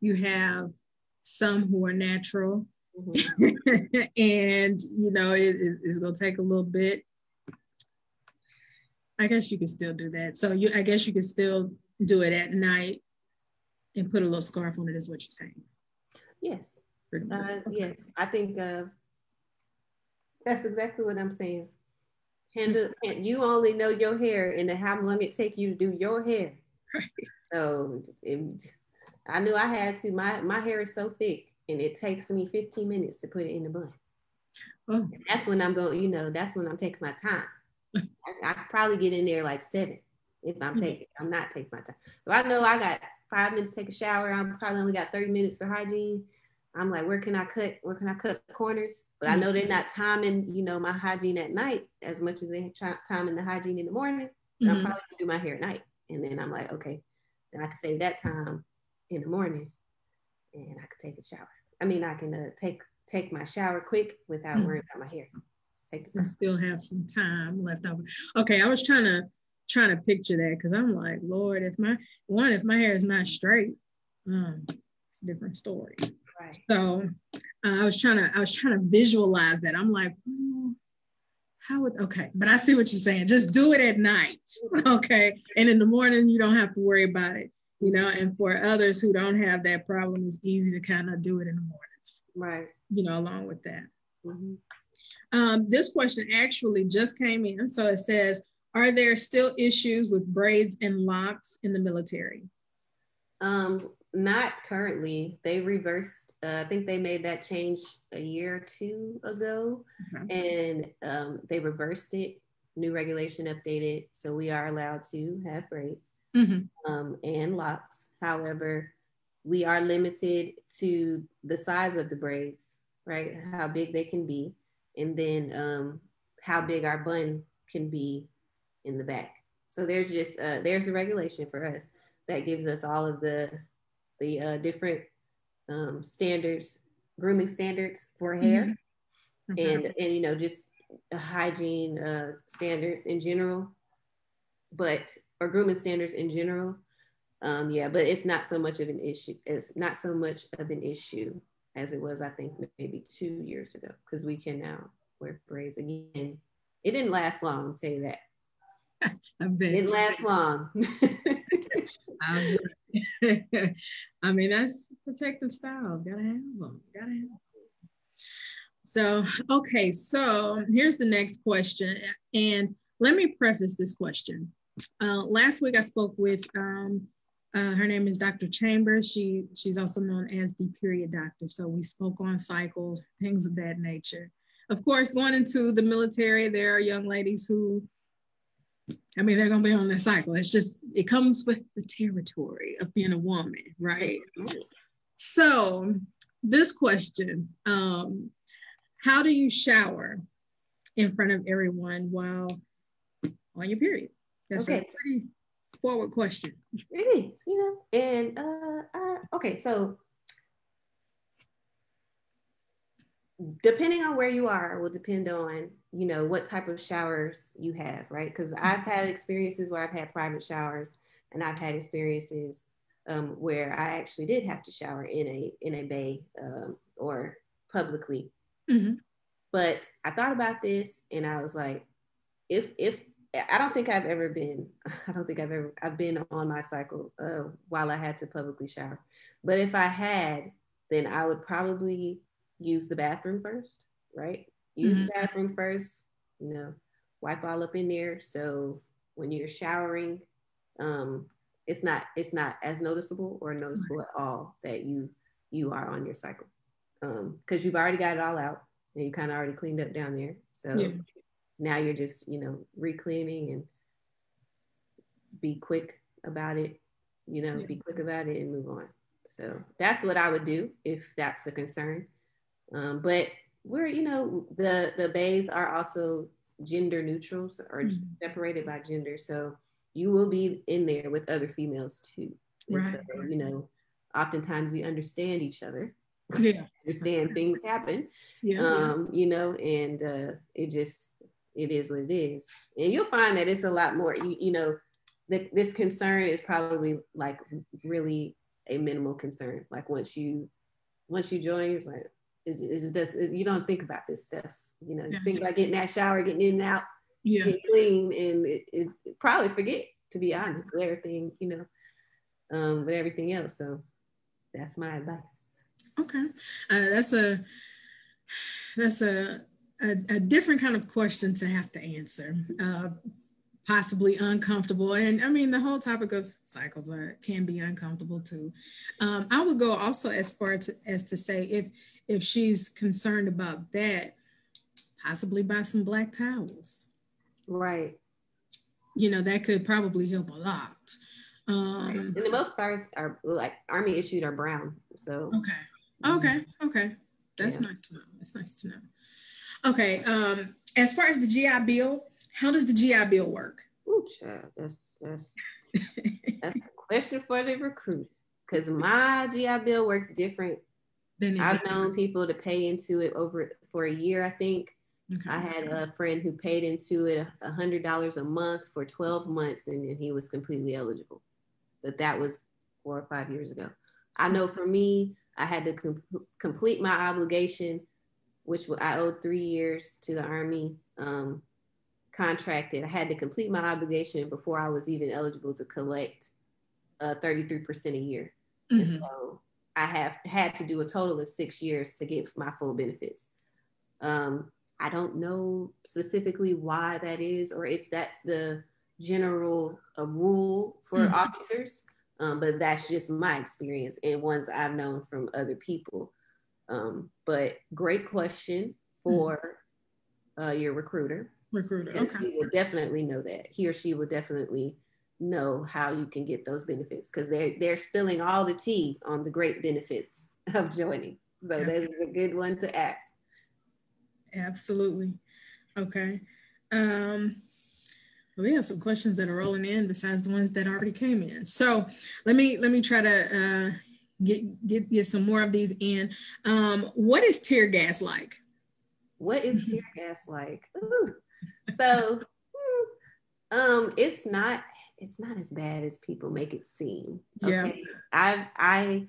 You have some who are natural, mm-hmm. And it's gonna take a little bit. I guess you can still do that. So I guess you can still do it at night and put a little scarf on it, is what you're saying. Yes. Okay. Yes, I think that's exactly what I'm saying. And you only know your hair and how long it take you to do your hair. Right. So I knew I had to. My hair is so thick, and it takes me 15 minutes to put it in the bun. Oh. That's when I'm going. That's when I'm taking my time. I could probably get in there like 7 if I'm not taking my time. So I know I got 5 minutes to take a shower. I'm probably only got 30 minutes for hygiene. I'm like, where can I cut corners? But I know they're not timing, my hygiene at night as much as they're timing the hygiene in the morning. I'm probably gonna do my hair at night. And then I'm like, okay, then I can save that time in the morning and I could take a shower. I mean, I can take my shower quick without worrying about my hair. Just take the time. And still have some time left over. Okay, I was trying to picture that because I'm like, Lord, if my hair is not straight, it's a different story. Right. So I was trying to visualize that. I'm like, okay, but I see what you're saying. Just do it at night, okay? And in the morning, you don't have to worry about it, And for others who don't have that problem, it's easy to kind of do it in the mornings, right? Along with that. Mm-hmm. This question actually just came in, so it says, "Are there still issues with braids and locks in the military?" Not currently. They reversed. I think they made that change a year or 2 ago, and they reversed it. New regulation updated, so we are allowed to have braids and locks. However, we are limited to the size of the braids, right? How big they can be, and then how big our bun can be in the back. So there's a regulation for us that gives us all of the different standards, grooming standards for hair, and just hygiene standards in general, or grooming standards in general. But it's not so much of an issue. It's not so much of an issue as it was, I think, maybe 2 years ago, because we can now wear braids again. It didn't last long, I'll tell you that. It didn't last long. I mean, that's protective styles. Gotta have them. So, okay. So here's the next question. And let me preface this question. Last week I spoke with, her name is Dr. Chambers. She's also known as the period doctor. So we spoke on cycles, things of that nature. Of course, going into the military, there are young ladies who, they're going to be on their cycle. It comes with the territory of being a woman, right? So this question, how do you shower in front of everyone while on your period? That's a pretty forward question. It is, and okay, so depending on where you are will depend on, what type of showers you have, right? Because I've had experiences where I've had private showers, and I've had experiences where I actually did have to shower in a bay or publicly. Mm-hmm. But I thought about this, and I was like, if I've been on my cycle while I had to publicly shower. But if I had, then I would probably use the bathroom first, right? Use the bathroom first, wipe all up in there. So when you're showering, it's not as noticeable at all that you are on your cycle. Because you've already got it all out and you kind of already cleaned up down there. So now you're just, re-cleaning, and be quick about it, be quick about it and move on. So that's what I would do if that's a concern. But we're, the bays are also gender neutrals or separated by gender. So you will be in there with other females too. And so, oftentimes we understand each other. Understand things happen. And it is what it is. And you'll find that it's a lot more, this concern is probably like really a minimal concern. Like once you join, it's like, you don't think about this stuff. You think about getting that shower, getting in and out, getting clean, and it's probably forget, to be honest, with everything, with everything else. So that's my advice. Okay. That's a a different kind of question to have to answer. Possibly uncomfortable. And I mean, the whole topic of cycles can be uncomfortable too. I would go also as far as to say, if she's concerned about that, possibly buy some black towels. Right. You know, that could probably help a lot. And the most scars are like Army issued are brown. So okay. That's nice to know. That's nice to know. Okay. As far as the GI Bill, how does the GI Bill work? Ooh, child, that's a question for the recruit, because my GI Bill works different. I've known people to pay into it for a year, I think. Okay. I had a friend who paid into it $100 a month for 12 months, and then he was completely eligible. But that was 4 or 5 years ago. I know for me, I had to complete my obligation, which I owed 3 years to the Army. Contracted. I had to complete my obligation before I was even eligible to collect 33% a year. Mm-hmm. And so I have had to do a total of 6 years to get my full benefits. I don't know specifically why that is, or if that's the general rule for officers, but that's just my experience and ones I've known from other people. But great question for your recruiter. Okay. He will definitely know that. He or she will definitely know how you can get those benefits, because they're spilling all the tea on the great benefits of joining. So that is a good one to ask. Absolutely. Okay. We have some questions that are rolling in besides the ones that already came in. So let me try to get some more of these in. What is tear gas like? What is tear gas like? Ooh. So, it's not as bad as people make it seem. Okay. Yeah. I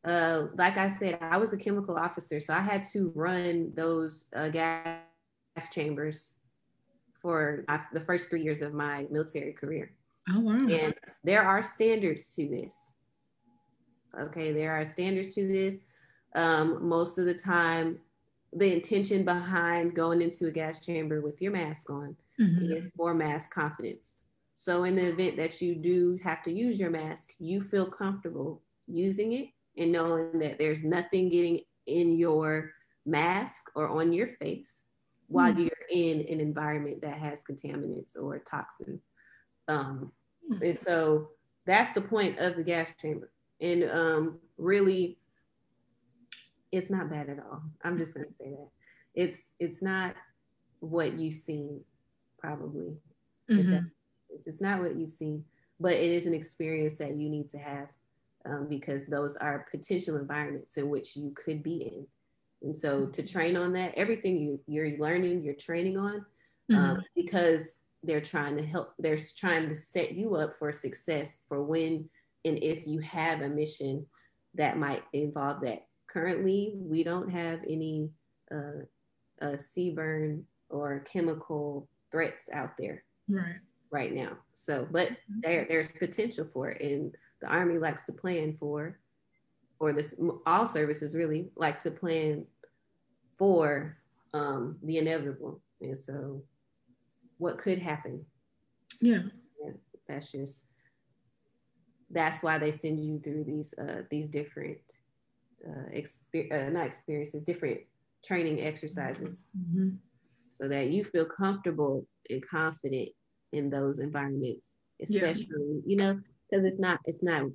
like I said, I was a chemical officer, so I had to run those gas chambers for the first 3 years of my military career. Oh, wow. And there are standards to this. Okay, there are standards to this. Most of the time, the intention behind going into a gas chamber with your mask on is for mask confidence. So in the event that you do have to use your mask, you feel comfortable using it and knowing that there's nothing getting in your mask or on your face while you're in an environment that has contaminants or toxins. And so that's the point of the gas chamber. And really, it's not bad at all. I'm just going to say that. It's not what you've seen, probably. It's not what you've seen, but it is an experience that you need to have, because those are potential environments in which you could be in. And so to train on that, everything you're learning, you're training on, because they're trying to set you up for success for when and if you have a mission that might involve that. Currently, we don't have any CBRN or chemical threats out there right now. So, but there's potential for it, and the Army likes to plan for this. All services really like to plan for the inevitable, and so what could happen? Yeah, that's why they send you through these different different training exercises, so that you feel comfortable and confident in those environments, especially because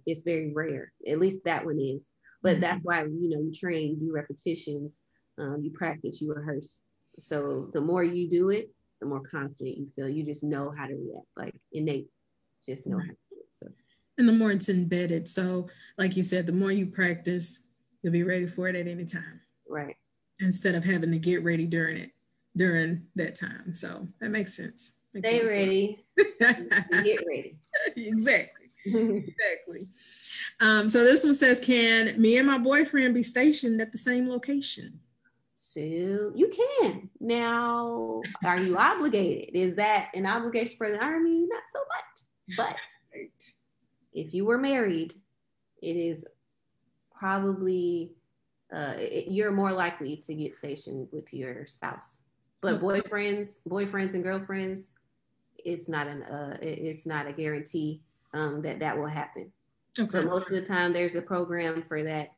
it's very rare. At least that one is. But that's why you train, do repetitions, you practice, you rehearse. So the more you do it, the more confident you feel. You just know how to react, like innate, just know how to do it. So. And the more it's embedded. So like you said, the more you practice, you'll be ready for it at any time. Right. Instead of having to get ready during that time. So that makes sense. Stay ready. Get ready. Exactly. Exactly. So this one says, can me and my boyfriend be stationed at the same location? So you can. Now, are you obligated? Is that an obligation for the Army? Not so much. But if you were married, it is probably you're more likely to get stationed with your spouse. But boyfriends and girlfriends, it's not a guarantee that will happen. Okay. But most of the time, there's a program for that.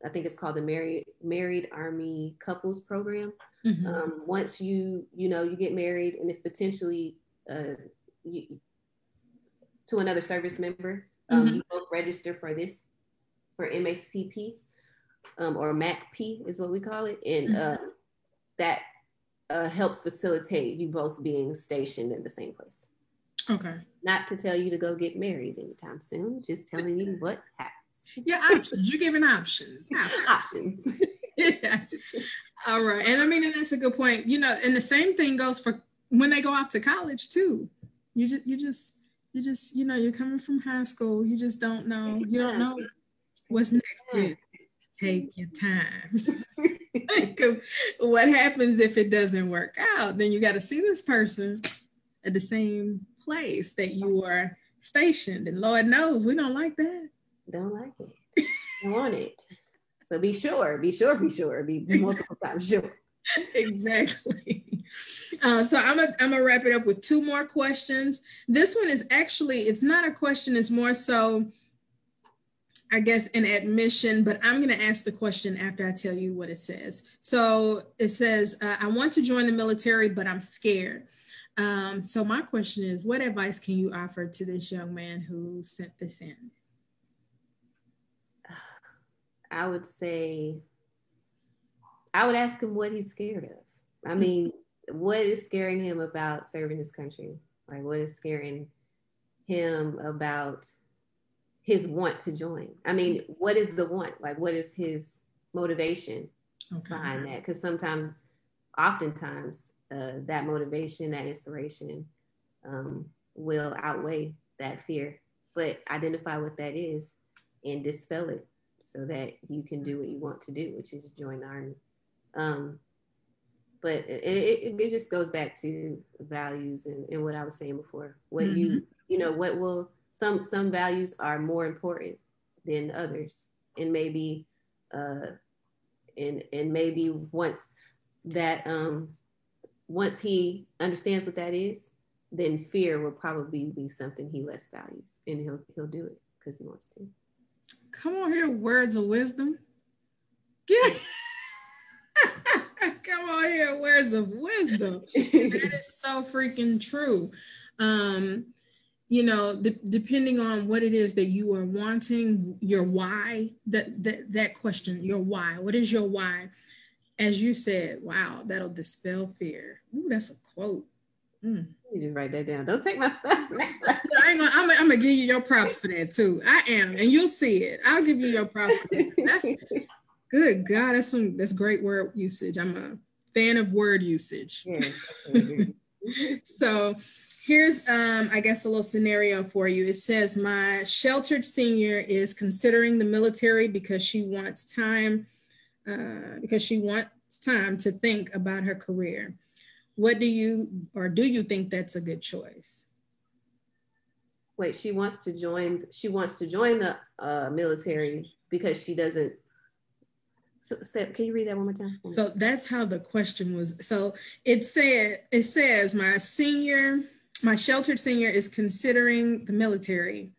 I think it's called the Married Army Couples Program. Mm-hmm. Once you get married, and it's potentially to another service member, mm-hmm. you both register for MACP, or MACP is what we call it, and mm-hmm. That helps facilitate you both being stationed in the same place. Okay. Not to tell you to go get married anytime soon, just telling you what happens. Yeah, options. You're giving options. Options. Yeah. All right. And I mean, and that's a good point. And the same thing goes for when they go off to college too. You just you're coming from high school. You just don't know. You don't know what's next. Yeah. Take your time. Because what happens if it doesn't work out? Then you got to see this person at the same place that you are stationed. And Lord knows we don't like that. Don't like it. Don't want it. So be sure. Be multiple times sure. Exactly. So I'm gonna wrap it up with two more questions. This one is actually, it's not a question, it's more so, I guess, an admission, but I'm going to ask the question after I tell you what it says. So it says, I want to join the military, but I'm scared. So my question is, what advice can you offer to this young man who sent this in? I would ask him what he's scared of. I mean, what is scaring him about serving his country? Like, what is scaring him about his want to join? I mean, what is the want? Like, what is his motivation behind that? Because oftentimes, that motivation, that inspiration will outweigh that fear. But identify what that is and dispel it so that you can do what you want to do, which is join the Army. But it just goes back to values and what I was saying before. What mm-hmm. Some values are more important than others, and maybe maybe once he understands what that is, then fear will probably be something he less values, and he'll do it because he wants to. Come on here, words of wisdom. Yeah. Come on here, words of wisdom. That is so freaking true. Depending on what it is that you are wanting, your why, that question, your why, what is your why? As you said, wow, that'll dispel fear. Ooh, that's a quote. You just write that down. Don't take my stuff. I'm gonna give you your props for that too. I am, and you'll see it. I'll give you your props for that. That's good. God, that's great word usage. I'm a fan of word usage. Yeah, so here's, I guess, a little scenario for you. It says, my sheltered senior is considering the military because she wants time to think about her career. What do you think that's a good choice? Wait, she wants to join the military because she doesn't. So, can you read that one more time? So that's how the question was. So it says my sheltered senior is considering the military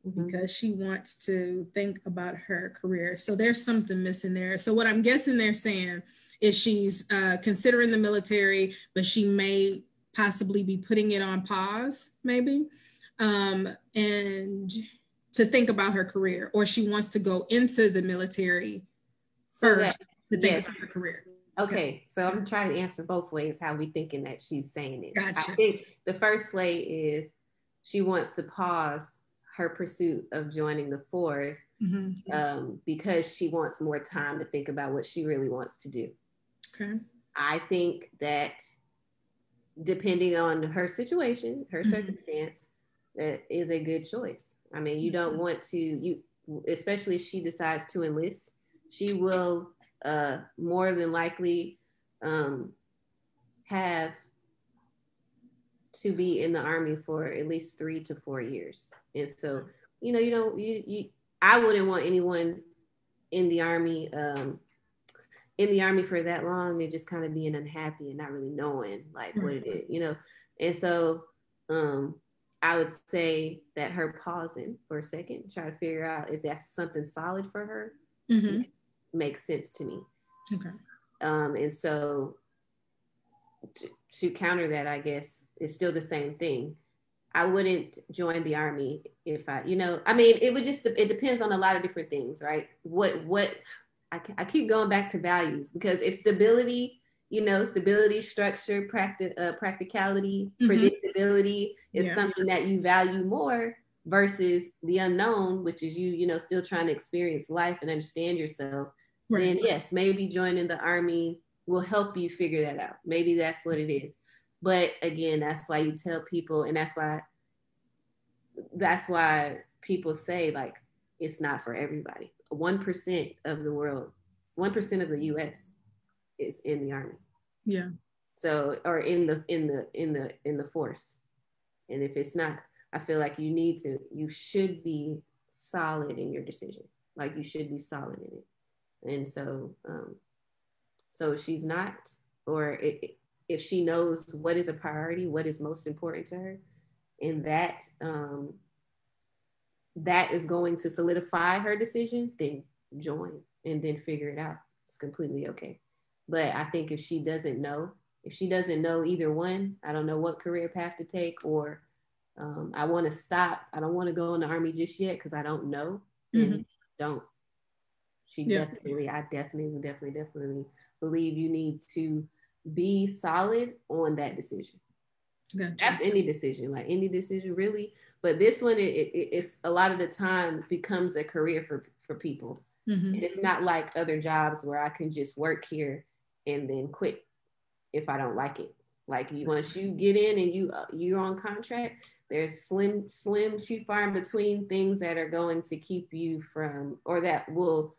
mm-hmm. because she wants to think about her career. So there's something missing there. So what I'm guessing they're saying is she's considering the military, but she may possibly be putting it on pause, maybe, and to think about her career, or she wants to go into the military first to think about her career. Okay, so I'm trying to answer both ways how we thinking that she's saying it. Gotcha. I think the first way is she wants to pause her pursuit of joining the force mm-hmm. Because she wants more time to think about what she really wants to do. Okay. I think that depending on her situation, her mm-hmm. circumstance, that is a good choice. I mean, you don't want to, especially if she decides to enlist, she will more than likely have to be in the Army for at least 3 to 4 years. And so, I wouldn't want anyone in the army for that long and just kind of being unhappy and not really knowing like what it is, you know. And so I would say that her pausing for a second, try to figure out if that's something solid for her, makes sense to me. Okay. And so to counter that, I guess, is still the same thing. I wouldn't join the army if I, you know, I mean, it depends on a lot of different things, right? I keep going back to values, because if stability, you know, stability, structure, practicality, predictability is something that you value more versus the unknown, which is you know, still trying to experience life and understand yourself, then yes, maybe joining the army will help you figure that out. Maybe that's what it is. But again, that's why you tell people, and that's why people say like it's not for everybody. 1% of the world, 1% of the US is in the army. Yeah. So, or in the force. And if it's not, I feel like you should be solid in your decision. Like you should be solid in it. And so, so she's not, or if she knows what is a priority, what is most important to her, and that that is going to solidify her decision, then join and then figure it out. It's completely okay. But I think if she doesn't know either one, I don't know what career path to take, or I want to stop. I don't want to go in the army just yet because I don't know. And don't. I definitely believe you need to be solid on that decision. Gotcha. That's any decision really. But this one, it's a lot of the time becomes a career for people. And it's not like other jobs where I can just work here and then quit if I don't like it. Like once you get in and you're on contract, there's slim few far in between things that are going to keep you from, or that will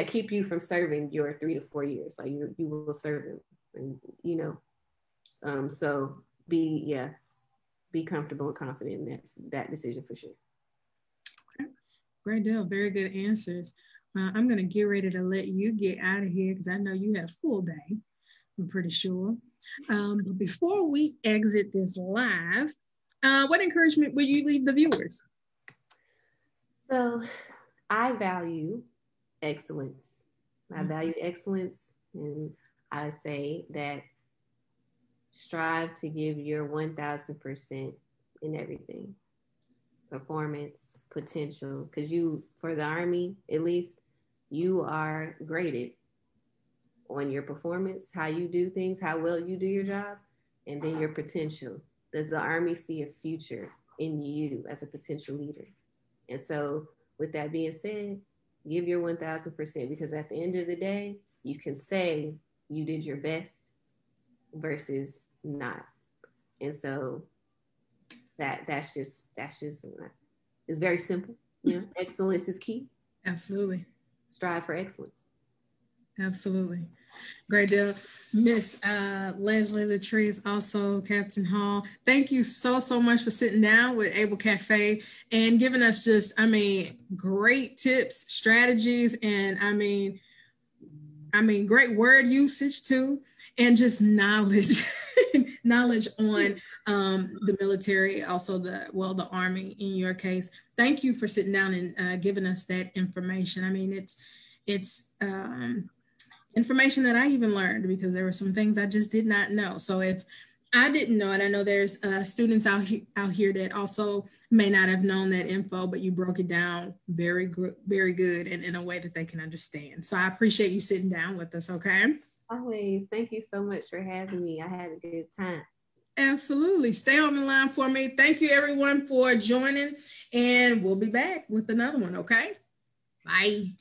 keep you from serving your 3 to 4 years. Like you will serve them, and you know, so be comfortable and confident in that decision for sure. Okay. Great deal. Very good answers. I'm going to get ready to let you get out of here because I know you have a full day, I'm pretty sure. But before we exit this live, what encouragement will you leave the viewers? So I value excellence. I value excellence, and I say that strive to give your 1000% in everything. Performance, potential, because for the Army, at least, you are graded on your performance, how you do things, how well you do your job, and then your potential. Does the Army see a future in you as a potential leader? And so with that being said, give your 1000%, because at the end of the day, you can say you did your best versus not. And so that's just it's very simple. You know, excellence is key. Absolutely. Strive for excellence. Absolutely. Great deal. Miss Leslie Latrice, also Captain Hall. Thank you so much for sitting down with Able Cafe and giving us just, great tips, strategies, and great word usage too, and just knowledge on the military, also the Army in your case. Thank you for sitting down and giving us that information. It's information that I even learned, because there were some things I just did not know. So if I didn't know it, I know there's students out here that also may not have known that info, but you broke it down very good and in a way that they can understand. So I appreciate you sitting down with us, okay? Always. Thank you so much for having me. I had a good time. Absolutely. Stay on the line for me. Thank you, everyone, for joining, and we'll be back with another one, okay? Bye.